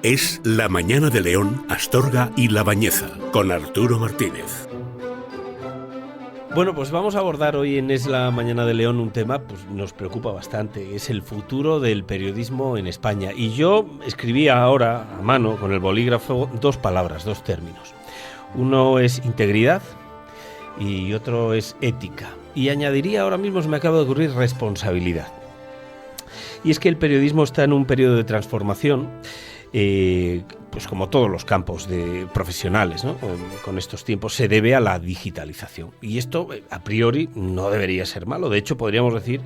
Es La Mañana de León, Astorga y La Bañeza, con Arturo Martínez. Bueno, pues vamos a abordar hoy en Es la Mañana de León un tema pues nos preocupa bastante, es el futuro del periodismo en España. Y yo escribía ahora a mano con el bolígrafo dos palabras, dos términos. Uno es integridad y otro es ética. Y añadiría, ahora mismo se me acaba de ocurrir, responsabilidad. Y es que el periodismo está en un periodo de transformación, pues como todos los campos profesionales, ¿no? Con estos tiempos se debe a la digitalización. Y esto, a priori, no debería ser malo. De hecho, podríamos decir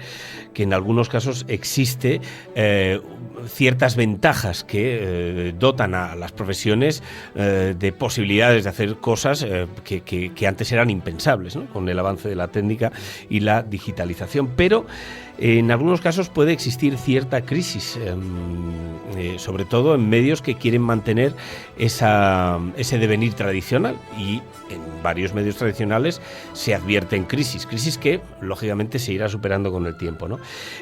que en algunos casos existe ciertas ventajas que dotan a las profesiones de posibilidades de hacer cosas que antes eran impensables, ¿no? Con el avance de la técnica y la digitalización. Pero en algunos casos puede existir cierta crisis, sobre todo en medios que quieren mantener ese devenir tradicional, y en varios medios tradicionales se advierten crisis que lógicamente se irá superando con el tiempo, ¿no?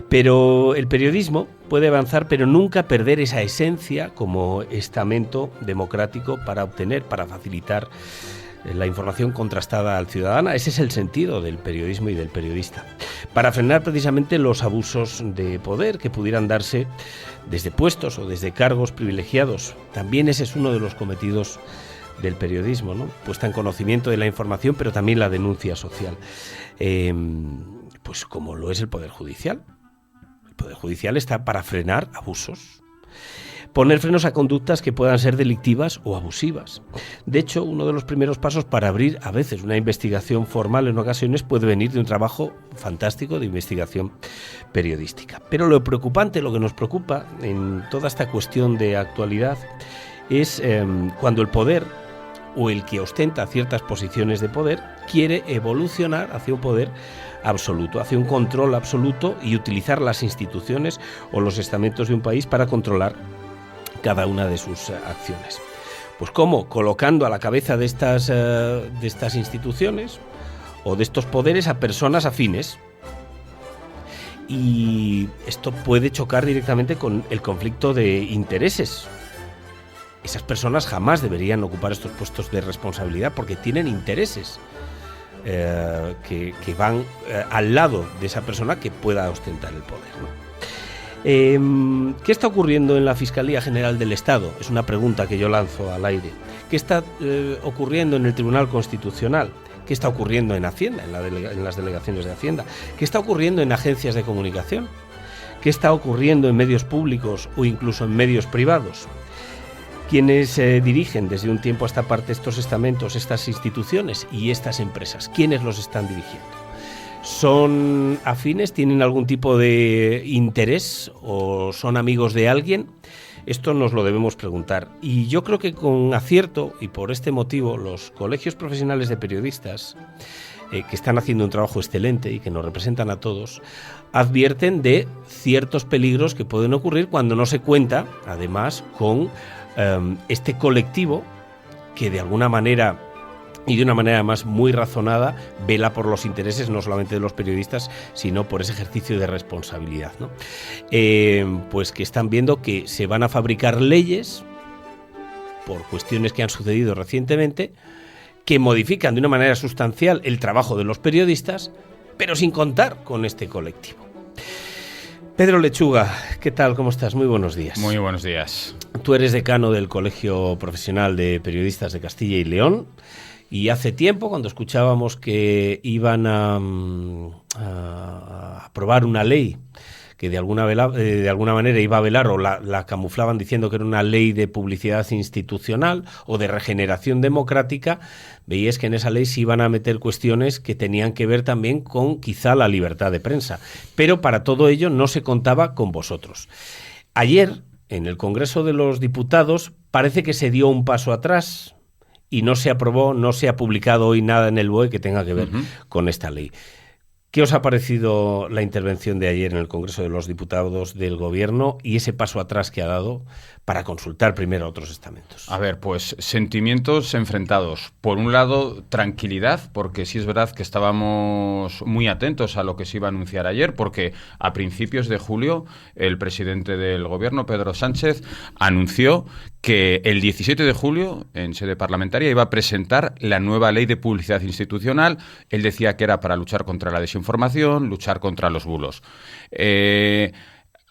Pero el periodismo puede avanzar, pero nunca perder esa esencia como estamento democrático para facilitar la información contrastada al ciudadano. Ese es el sentido del periodismo y del periodista, para frenar precisamente los abusos de poder que pudieran darse desde puestos o desde cargos privilegiados. También ese es uno de los cometidos del periodismo, ¿no? Puesta en conocimiento de la información, pero también la denuncia social, pues como lo es el Poder Judicial. El Poder Judicial está para frenar abusos, poner frenos a conductas que puedan ser delictivas o abusivas. De hecho, uno de los primeros pasos para abrir a veces una investigación formal en ocasiones puede venir de un trabajo fantástico de investigación periodística. Pero lo preocupante, lo que nos preocupa en toda esta cuestión de actualidad es cuando el poder o el que ostenta ciertas posiciones de poder quiere evolucionar hacia un poder absoluto, hacia un control absoluto, y utilizar las instituciones o los estamentos de un país para controlar cada una de sus acciones. Pues ¿cómo? Colocando a la cabeza de estas instituciones o de estos poderes a personas afines. Y esto puede chocar directamente con el conflicto de intereses. Esas personas jamás deberían ocupar estos puestos de responsabilidad porque tienen intereses que van al lado de esa persona que pueda ostentar el poder, ¿no? ¿Qué está ocurriendo en la Fiscalía General del Estado? Es una pregunta que yo lanzo al aire. ¿Qué está ocurriendo en el Tribunal Constitucional? ¿Qué está ocurriendo en Hacienda, en las delegaciones de Hacienda? ¿Qué está ocurriendo en agencias de comunicación? ¿Qué está ocurriendo en medios públicos o incluso en medios privados? ¿Quiénes dirigen desde un tiempo a esta parte estos estamentos, estas instituciones y estas empresas? ¿Quiénes los están dirigiendo? ¿Son afines? ¿Tienen algún tipo de interés? ¿O son amigos de alguien? Esto nos lo debemos preguntar. Y yo creo que con acierto, y por este motivo, los colegios profesionales de periodistas, que están haciendo un trabajo excelente y que nos representan a todos, advierten de ciertos peligros que pueden ocurrir cuando no se cuenta, además, con este colectivo que de alguna manera, y de una manera además muy razonada, vela por los intereses no solamente de los periodistas, sino por ese ejercicio de responsabilidad, ¿no? Pues que están viendo que se van a fabricar leyes por cuestiones que han sucedido recientemente que modifican de una manera sustancial el trabajo de los periodistas, pero sin contar con este colectivo. Pedro Lechuga, ¿qué tal? ¿Cómo estás? Muy buenos días. Muy buenos días. Tú eres decano del Colegio Profesional de Periodistas de Castilla y León. Y hace tiempo, cuando escuchábamos que iban a aprobar una ley que de alguna manera iba a velar, o la camuflaban diciendo que era una ley de publicidad institucional o de regeneración democrática, veías que en esa ley se iban a meter cuestiones que tenían que ver también con quizá la libertad de prensa. Pero para todo ello no se contaba con vosotros. Ayer, en el Congreso de los Diputados, parece que se dio un paso atrás y no se aprobó, no se ha publicado hoy nada en el BOE que tenga que ver con esta ley. ¿Qué os ha parecido la intervención de ayer en el Congreso de los Diputados del Gobierno y ese paso atrás que ha dado para consultar primero a otros estamentos? A ver, pues sentimientos enfrentados. Por un lado, tranquilidad, porque sí es verdad que estábamos muy atentos a lo que se iba a anunciar ayer, porque a principios de julio el presidente del Gobierno, Pedro Sánchez, anunció que el 17 de julio, en sede parlamentaria, iba a presentar la nueva ley de publicidad institucional. Él decía que era para luchar contra la desinformación, luchar contra los bulos.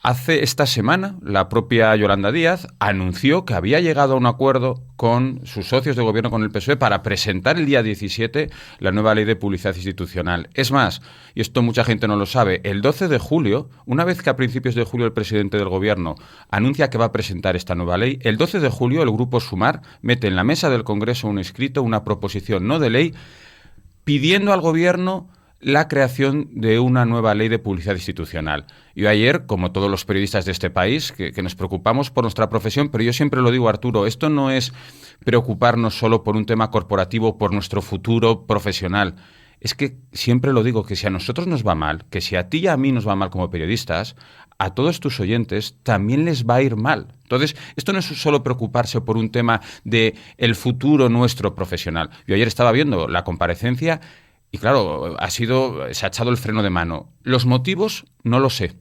Hace esta semana, la propia Yolanda Díaz anunció que había llegado a un acuerdo con sus socios de gobierno, con el PSOE, para presentar el día 17 la nueva ley de publicidad institucional. Es más, y esto mucha gente no lo sabe, el 12 de julio, una vez que a principios de julio el presidente del gobierno anuncia que va a presentar esta nueva ley, el 12 de julio el Grupo Sumar mete en la mesa del Congreso un escrito, una proposición no de ley, pidiendo al gobierno la creación de una nueva ley de publicidad institucional. Yo ayer, como todos los periodistas de este país, que nos preocupamos por nuestra profesión, pero yo siempre lo digo, Arturo, esto no es preocuparnos solo por un tema corporativo, por nuestro futuro profesional. Es que siempre lo digo, que si a nosotros nos va mal, que si a ti y a mí nos va mal como periodistas, a todos tus oyentes también les va a ir mal. Entonces, esto no es solo preocuparse por un tema de el futuro nuestro profesional. Yo ayer estaba viendo la comparecencia y claro, se ha echado el freno de mano. Los motivos no lo sé.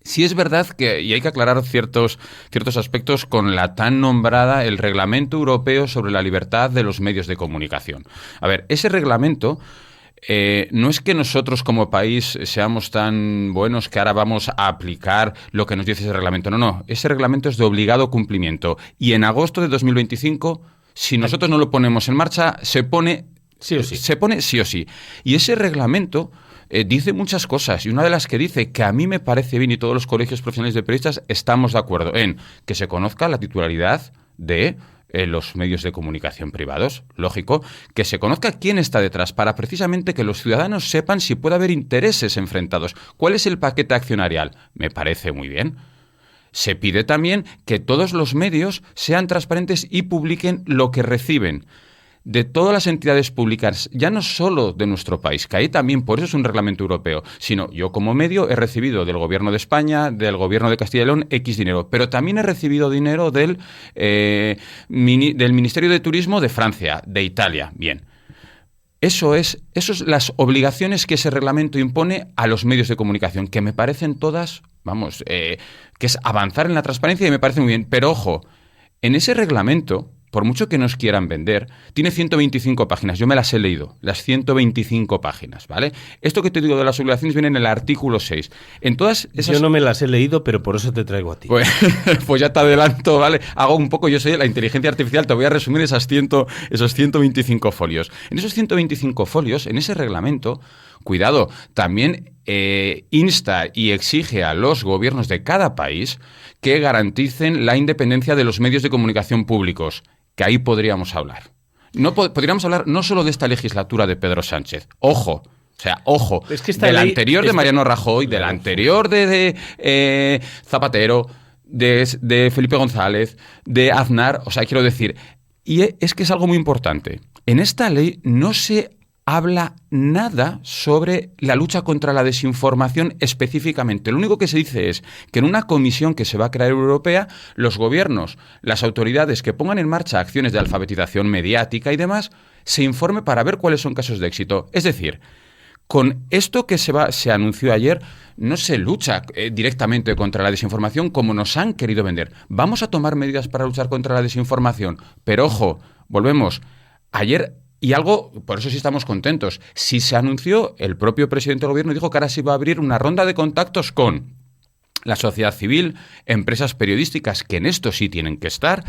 Sí es verdad que, y hay que aclarar ciertos aspectos con la tan nombrada el Reglamento Europeo sobre la Libertad de los Medios de Comunicación. A ver, ese reglamento no es que nosotros como país seamos tan buenos que ahora vamos a aplicar lo que nos dice ese reglamento. No, ese reglamento es de obligado cumplimiento. Y en agosto de 2025, si nosotros no lo ponemos en marcha, se pone sí o sí. Se pone sí o sí. Y ese reglamento dice muchas cosas, y una de las que dice, que a mí me parece bien, y todos los colegios profesionales de periodistas estamos de acuerdo en que se conozca la titularidad de los medios de comunicación privados, lógico, que se conozca quién está detrás, para precisamente que los ciudadanos sepan si puede haber intereses enfrentados. ¿Cuál es el paquete accionarial? Me parece muy bien. Se pide también que todos los medios sean transparentes y publiquen lo que reciben de todas las entidades públicas, ya no solo de nuestro país, que ahí también, por eso es un reglamento europeo, sino yo como medio he recibido del Gobierno de España, del Gobierno de Castilla y León, X dinero, pero también he recibido dinero del Ministerio de Turismo de Francia, de Italia, bien. Eso es las obligaciones que ese reglamento impone a los medios de comunicación, que me parecen todas, que es avanzar en la transparencia y me parece muy bien, pero ojo, en ese reglamento, por mucho que nos quieran vender, tiene 125 páginas. Yo me las he leído, las 125 páginas, ¿vale? Esto que te digo de las obligaciones viene en el artículo 6. En todas esas... Yo no me las he leído, pero por eso te traigo a ti. Pues ya te adelanto, ¿vale? Hago un poco, yo soy la inteligencia artificial, te voy a resumir esos 125 folios. En esos 125 folios, en ese reglamento, cuidado, también insta y exige a los gobiernos de cada país que garanticen la independencia de los medios de comunicación públicos, que ahí podríamos hablar. Podríamos hablar no solo de esta legislatura de Pedro Sánchez, ojo, es que del anterior de Mariano Rajoy, del anterior de Zapatero, de Felipe González, de Aznar, quiero decir, y es que es algo muy importante. En esta ley no se habla nada sobre la lucha contra la desinformación específicamente. Lo único que se dice es que en una comisión que se va a crear europea, los gobiernos, las autoridades que pongan en marcha acciones de alfabetización mediática y demás, se informe para ver cuáles son casos de éxito. Es decir, con esto que se anunció ayer, no se lucha directamente contra la desinformación como nos han querido vender. Vamos a tomar medidas para luchar contra la desinformación, pero ojo, volvemos. Ayer... Y algo, por eso sí estamos contentos, si se anunció, el propio presidente del gobierno dijo que ahora se iba a abrir una ronda de contactos con la sociedad civil, empresas periodísticas, que en esto sí tienen que estar,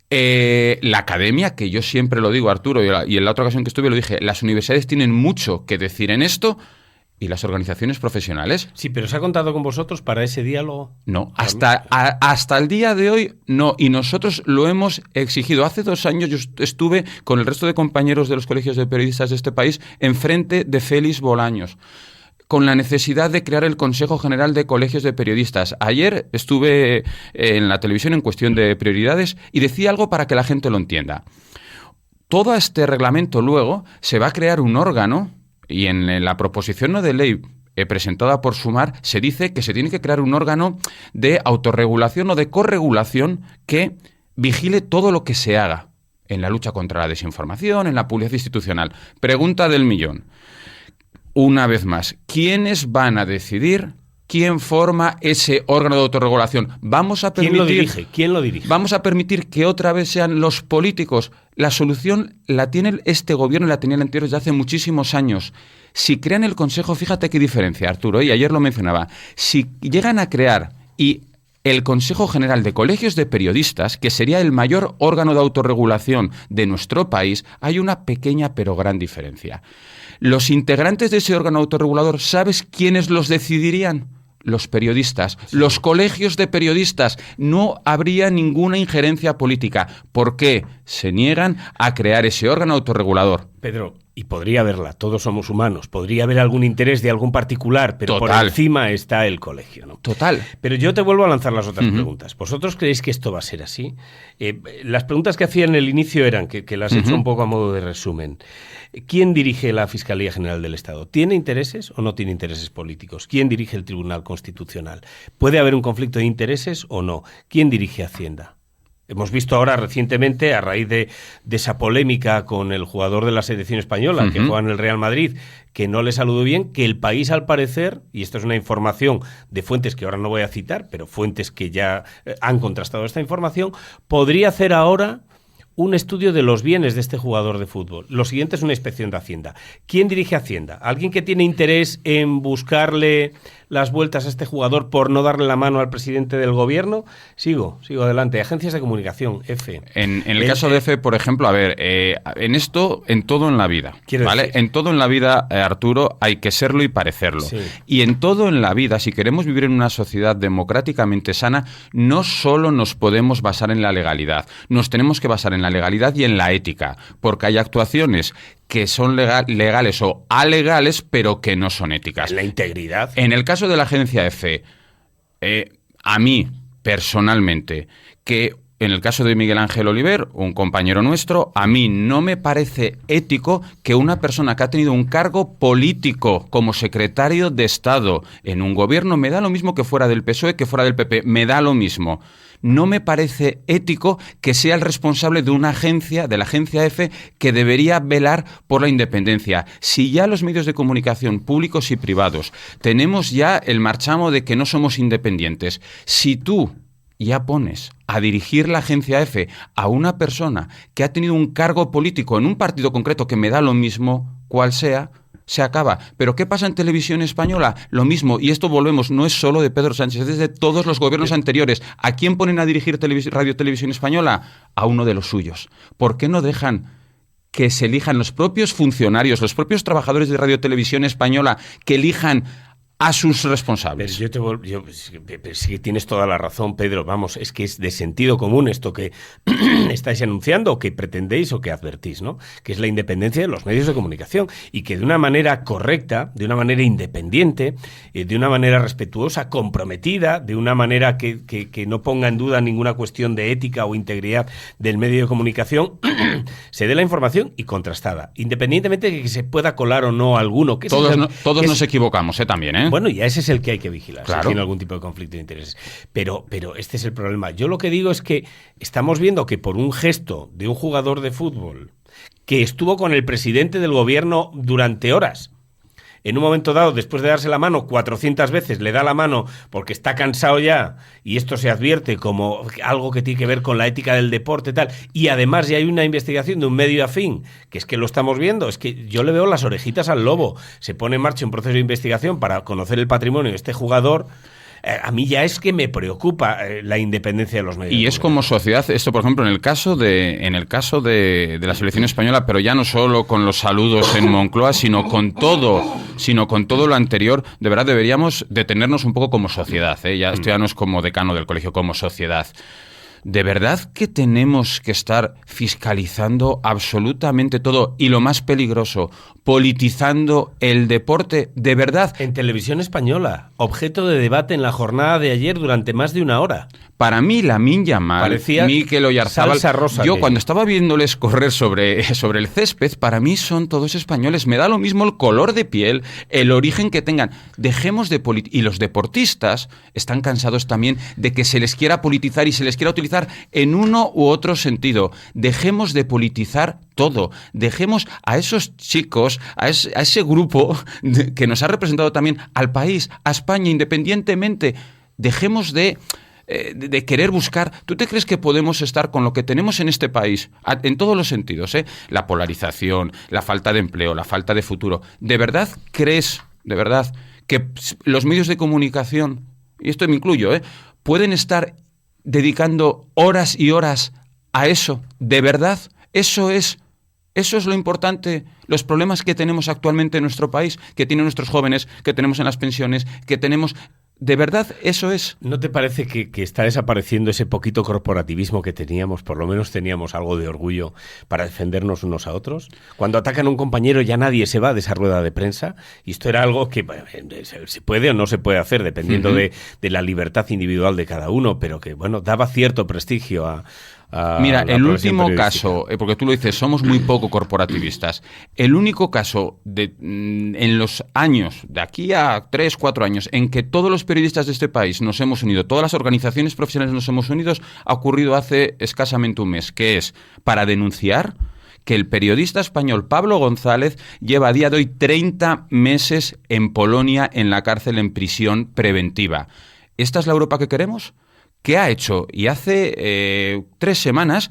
la academia, que yo siempre lo digo, Arturo, y en la otra ocasión que estuve lo dije, las universidades tienen mucho que decir en esto, y las organizaciones profesionales. Sí, pero ¿se ha contado con vosotros para ese diálogo? No, hasta el día de hoy no, y nosotros lo hemos exigido. Hace 2 años yo estuve con el resto de compañeros de los colegios de periodistas de este país enfrente de Félix Bolaños, con la necesidad de crear el Consejo General de Colegios de Periodistas. Ayer estuve en la televisión en Cuestión de Prioridades y decía algo para que la gente lo entienda. Todo este reglamento luego se va a crear un órgano. Y en la proposición no de ley presentada por Sumar se dice que se tiene que crear un órgano de autorregulación o de corregulación que vigile todo lo que se haga en la lucha contra la desinformación, en la publicidad institucional. Pregunta del millón. Una vez más, ¿quiénes van a decidir ¿Quién forma ese órgano de autorregulación? Vamos a permitir, ¿Quién lo dirige? Vamos a permitir que otra vez sean los políticos. La solución la tiene este gobierno y la tenía el anterior desde hace muchísimos años. Si crean el Consejo, fíjate qué diferencia, Arturo, y ayer lo mencionaba. Si llegan a crear el Consejo General de Colegios de Periodistas, que sería el mayor órgano de autorregulación de nuestro país, hay una pequeña pero gran diferencia. Los integrantes de ese órgano autorregulador, ¿sabes quiénes los decidirían? Los periodistas, sí. Los colegios de periodistas. No habría ninguna injerencia política. ¿Por qué se niegan a crear ese órgano autorregulador? Pedro, y podría haberla, todos somos humanos, podría haber algún interés de algún particular, pero Total. Por encima está el colegio, ¿no? Total. Pero yo te vuelvo a lanzar las otras preguntas. ¿Vosotros creéis que esto va a ser así? Las preguntas que hacía en el inicio eran, que las he hecho un poco a modo de resumen. ¿Quién dirige la Fiscalía General del Estado? ¿Tiene intereses o no tiene intereses políticos? ¿Quién dirige el Tribunal Constitucional? ¿Puede haber un conflicto de intereses o no? ¿Quién dirige Hacienda? Hemos visto ahora recientemente, a raíz de esa polémica con el jugador de la selección española, que juega en el Real Madrid, que no le saludó bien, que el país, al parecer, y esto es una información de fuentes que ahora no voy a citar, pero fuentes que ya han contrastado esta información, podría hacer ahora un estudio de los bienes de este jugador de fútbol. Lo siguiente es una inspección de Hacienda. ¿Quién dirige Hacienda? ¿Alguien que tiene interés en buscarle las vueltas a este jugador por no darle la mano al presidente del gobierno? Sigo adelante. Agencias de comunicación, F. En el caso de F, por ejemplo, a ver, en esto, en todo en la vida, ¿vale? Decir? En todo en la vida, Arturo, hay que serlo y parecerlo. Sí. Y en todo en la vida, si queremos vivir en una sociedad democráticamente sana, no solo nos podemos basar en la legalidad, nos tenemos que basar en la legalidad y en la ética, porque hay actuaciones que son legales o alegales, pero que no son éticas. La integridad. En el caso de la agencia EFE, a mí, personalmente, que en el caso de Miguel Ángel Oliver, un compañero nuestro, a mí no me parece ético que una persona que ha tenido un cargo político como secretario de Estado en un gobierno, me da lo mismo que fuera del PSOE, que fuera del PP, me da lo mismo. No me parece ético que sea el responsable de una agencia, de la agencia EFE, que debería velar por la independencia. Si ya los medios de comunicación públicos y privados tenemos ya el marchamo de que no somos independientes, si tú ya pones a dirigir la agencia EFE a una persona que ha tenido un cargo político en un partido concreto, que me da lo mismo cual sea, se acaba. ¿Pero qué pasa en Televisión Española? Lo mismo, y esto volvemos, no es solo de Pedro Sánchez, es de todos los gobiernos anteriores. ¿A quién ponen a dirigir Radio Televisión Española? A uno de los suyos. ¿Por qué no dejan que se elijan los propios funcionarios, los propios trabajadores de Radio Televisión Española, que elijan a sus responsables? Sí, tienes toda la razón, Pedro. Vamos, es que es de sentido común esto que estáis anunciando, o que pretendéis o que advertís, ¿no? Que es la independencia de los medios de comunicación, y que de una manera correcta, de una manera independiente, de una manera respetuosa, comprometida, de una manera que no ponga en duda ninguna cuestión de ética o integridad del medio de comunicación, se dé la información y contrastada, independientemente de que se pueda colar o no alguno. Que todos nos equivocamos, también, ¿eh? Bueno, y a ese es el que hay que vigilar, claro, si tiene algún tipo de conflicto de intereses. Pero este es el problema. Yo lo que digo es que estamos viendo que por un gesto de un jugador de fútbol que estuvo con el presidente del gobierno durante horas, en un momento dado, después de darse la mano 400 veces, le da la mano porque está cansado ya, y esto se advierte como algo que tiene que ver con la ética del deporte y tal, y además ya hay una investigación de un medio afín, que es que lo estamos viendo, es que yo le veo las orejitas al lobo. Se pone en marcha un proceso de investigación para conocer el patrimonio de este jugador. A mí ya es que me preocupa la independencia de los medios. Y es como sociedad, esto por ejemplo en el caso de la selección española, pero ya no solo con los saludos en Moncloa, sino con todo lo anterior, de verdad deberíamos detenernos un poco como sociedad, ¿eh? Esto ya no es como decano del colegio, como sociedad. ¿De verdad que tenemos que estar fiscalizando absolutamente todo? Y lo más peligroso, politizando el deporte, ¿de verdad? En Televisión Española, objeto de debate en la jornada de ayer durante más de una hora. Para mí, Lamine Yamal, Mikel Oyarzabal, salsa rosa, yo cuando estaba viéndoles correr sobre el césped, para mí son todos españoles. Me da lo mismo el color de piel, el origen que tengan. Dejemos de y los deportistas están cansados también de que se les quiera politizar y se les quiera utilizar politizar en uno u otro sentido. Dejemos de politizar todo. Dejemos a esos chicos, a ese grupo que nos ha representado también al país, a España, independientemente. Dejemos de querer buscar. ¿Tú te crees que podemos estar con lo que tenemos en este país, en todos los sentidos, la polarización, la falta de empleo, la falta de futuro? ¿De verdad crees, que los medios de comunicación, y esto me incluyo, pueden estar dedicando horas y horas a eso? ¿De verdad? Eso es lo importante, los problemas que tenemos actualmente en nuestro país, que tienen nuestros jóvenes, que tenemos en las pensiones, que tenemos... ¿De verdad eso es? ¿No te parece que está desapareciendo ese poquito corporativismo que teníamos? Por lo menos teníamos algo de orgullo para defendernos unos a otros. Cuando atacan a un compañero ya nadie se va de esa rueda de prensa. Y esto era algo que se puede o no se puede hacer, dependiendo de la libertad individual de cada uno, pero que, bueno, daba cierto prestigio a Mira, el último caso, porque tú lo dices, somos muy poco corporativistas. El único caso en los años, de aquí a 3, 4 años, en que todos los periodistas de este país nos hemos unido, todas las organizaciones profesionales nos hemos unido, ha ocurrido hace escasamente un mes, que es para denunciar que el periodista español Pablo González lleva a día de hoy 30 meses en Polonia, en la cárcel, en prisión preventiva. ¿Esta es la Europa que queremos? ¿Qué ha hecho? Y hace 3 semanas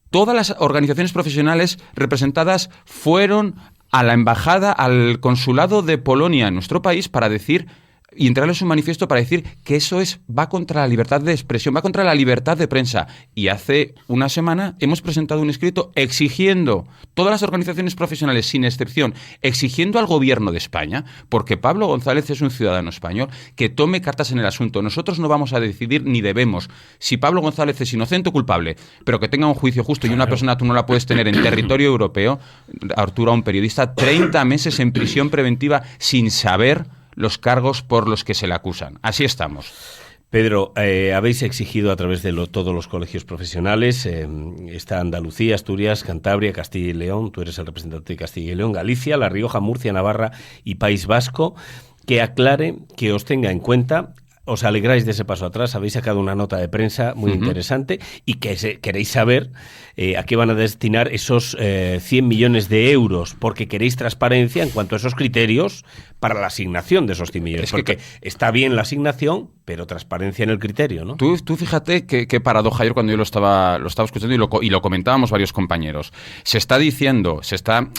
todas las organizaciones profesionales representadas fueron a la embajada, al consulado de Polonia en nuestro país para decir y entregarles un manifiesto para decir que eso va contra la libertad de expresión, va contra la libertad de prensa. Y hace una semana hemos presentado un escrito exigiendo, todas las organizaciones profesionales sin excepción, exigiendo al gobierno de España, porque Pablo González es un ciudadano español, que tome cartas en el asunto. Nosotros no vamos a decidir ni debemos si Pablo González es inocente o culpable, pero que tenga un juicio justo. Y una persona tú no la puedes tener en territorio europeo, Arturo, a un periodista, 30 meses en prisión preventiva sin saber los cargos por los que se le acusan. Así estamos. Pedro, habéis exigido a través de todos los colegios profesionales, está Andalucía, Asturias, Cantabria, Castilla y León, tú eres el representante de Castilla y León, Galicia, La Rioja, Murcia, Navarra y País Vasco, que aclare, que os tenga en cuenta. Os alegráis de ese paso atrás, habéis sacado una nota de prensa muy interesante y que queréis saber a qué van a destinar esos 100 millones de euros, porque queréis transparencia en cuanto a esos criterios para la asignación de esos 100 millones. Porque está bien la asignación, pero transparencia en el criterio, ¿no? Tú fíjate qué paradoja. Ayer cuando yo lo estaba escuchando y lo comentábamos varios compañeros. Se está diciendo,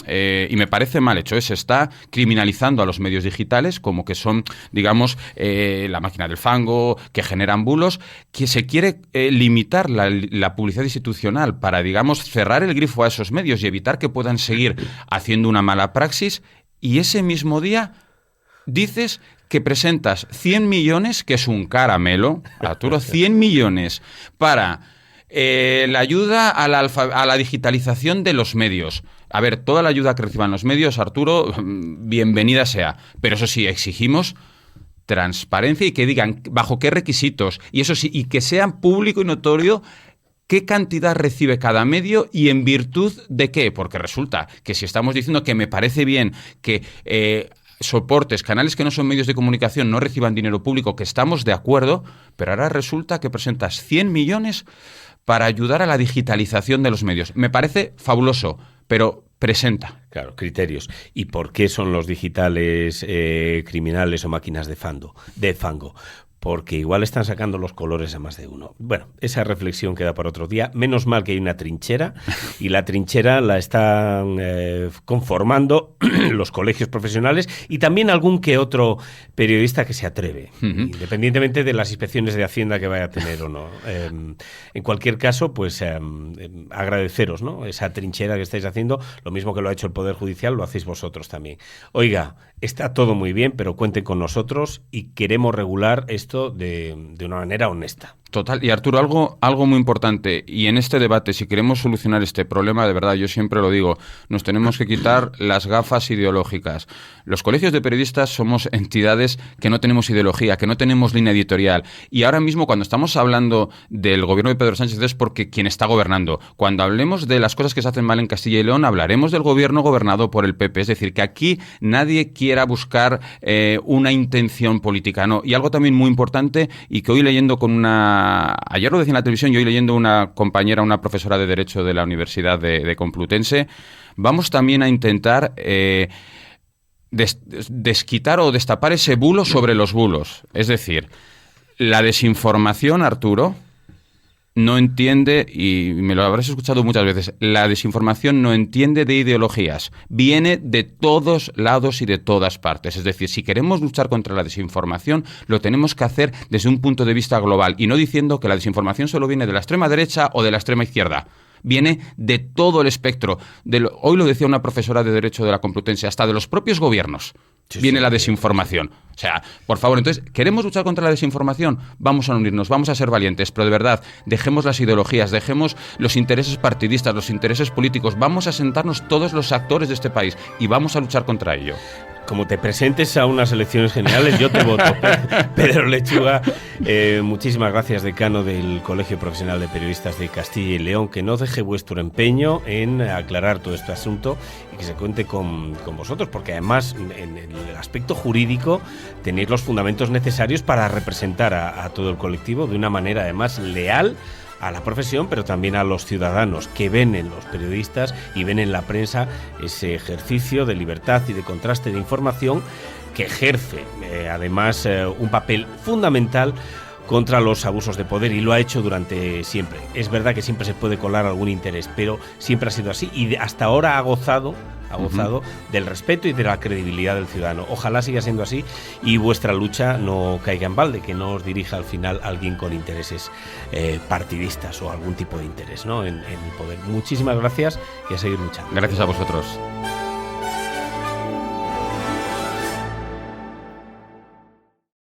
y me parece mal hecho, se está criminalizando a los medios digitales como que son, digamos, la máquina del fango, que generan bulos, que se quiere limitar la publicidad institucional para, digamos, cerrar el grifo a esos medios y evitar que puedan seguir haciendo una mala praxis, y ese mismo día dices que presentas 100 millones, que es un caramelo, Arturo, 100 millones para la ayuda a la digitalización de los medios. A ver, toda la ayuda que reciban los medios, Arturo, bienvenida sea, pero eso sí, exigimos transparencia y que digan bajo qué requisitos, y eso sí, y que sea público y notorio qué cantidad recibe cada medio y en virtud de qué, porque resulta que si estamos diciendo que me parece bien que soportes, canales que no son medios de comunicación no reciban dinero público, que estamos de acuerdo, pero ahora resulta que presentas 100 millones para ayudar a la digitalización de los medios. Me parece fabuloso, pero presenta. Claro, criterios. ¿Y por qué son los digitales criminales o máquinas de fango? Porque igual están sacando los colores a más de uno. Bueno, esa reflexión queda para otro día. Menos mal que hay una trinchera, y la trinchera la están conformando los colegios profesionales y también algún que otro periodista que se atreve, independientemente de las inspecciones de Hacienda que vaya a tener o no. En cualquier caso, pues agradeceros, ¿no?, esa trinchera que estáis haciendo. Lo mismo que lo ha hecho el Poder Judicial, lo hacéis vosotros también. Oiga, está todo muy bien, pero cuenten con nosotros y queremos regular esto de una manera honesta. Total. Y Arturo, algo muy importante, y en este debate, si queremos solucionar este problema, de verdad, yo siempre lo digo, nos tenemos que quitar las gafas ideológicas. Los colegios de periodistas somos entidades que no tenemos ideología, que no tenemos línea editorial. Y ahora mismo, cuando estamos hablando del gobierno de Pedro Sánchez, es porque quien está gobernando. Cuando hablemos de las cosas que se hacen mal en Castilla y León, hablaremos del gobierno gobernado por el PP. Es decir, que aquí nadie quiera buscar una intención política, no. Y algo también muy importante, y que hoy leyendo con una ayer lo decía en la televisión y hoy leyendo una compañera, una profesora de Derecho de la Universidad de Complutense, vamos también a intentar desquitar o destapar ese bulo sobre los bulos. Es decir, la desinformación, Arturo, no entiende, y me lo habrás escuchado muchas veces, la desinformación no entiende de ideologías. Viene de todos lados y de todas partes. Es decir, si queremos luchar contra la desinformación, lo tenemos que hacer desde un punto de vista global y no diciendo que la desinformación solo viene de la extrema derecha o de la extrema izquierda. Viene de todo el espectro. Hoy lo decía una profesora de Derecho de la Complutense, hasta de los propios gobiernos. Viene la desinformación. O sea, por favor, entonces, ¿queremos luchar contra la desinformación? Vamos a unirnos, vamos a ser valientes, pero de verdad, dejemos las ideologías, dejemos los intereses partidistas, los intereses políticos, vamos a sentarnos todos los actores de este país y vamos a luchar contra ello. Como te presentes a unas elecciones generales, yo te voto. Pedro Lechuga, muchísimas gracias, decano del Colegio Profesional de Periodistas de Castilla y León, que no deje vuestro empeño en aclarar todo este asunto y que se cuente con vosotros, porque además en el aspecto jurídico tenéis los fundamentos necesarios para representar a todo el colectivo de una manera además leal a la profesión, pero también a los ciudadanos que ven en los periodistas y ven en la prensa ese ejercicio de libertad y de contraste de información que ejerce además un papel fundamental contra los abusos de poder, y lo ha hecho durante siempre. Es verdad que siempre se puede colar algún interés, pero siempre ha sido así y hasta ahora ha gozado del respeto y de la credibilidad del ciudadano. Ojalá siga siendo así y vuestra lucha no caiga en balde, que no os dirija al final alguien con intereses partidistas o algún tipo de interés, ¿no?, en el poder. Muchísimas gracias y a seguir luchando. Gracias a vosotros.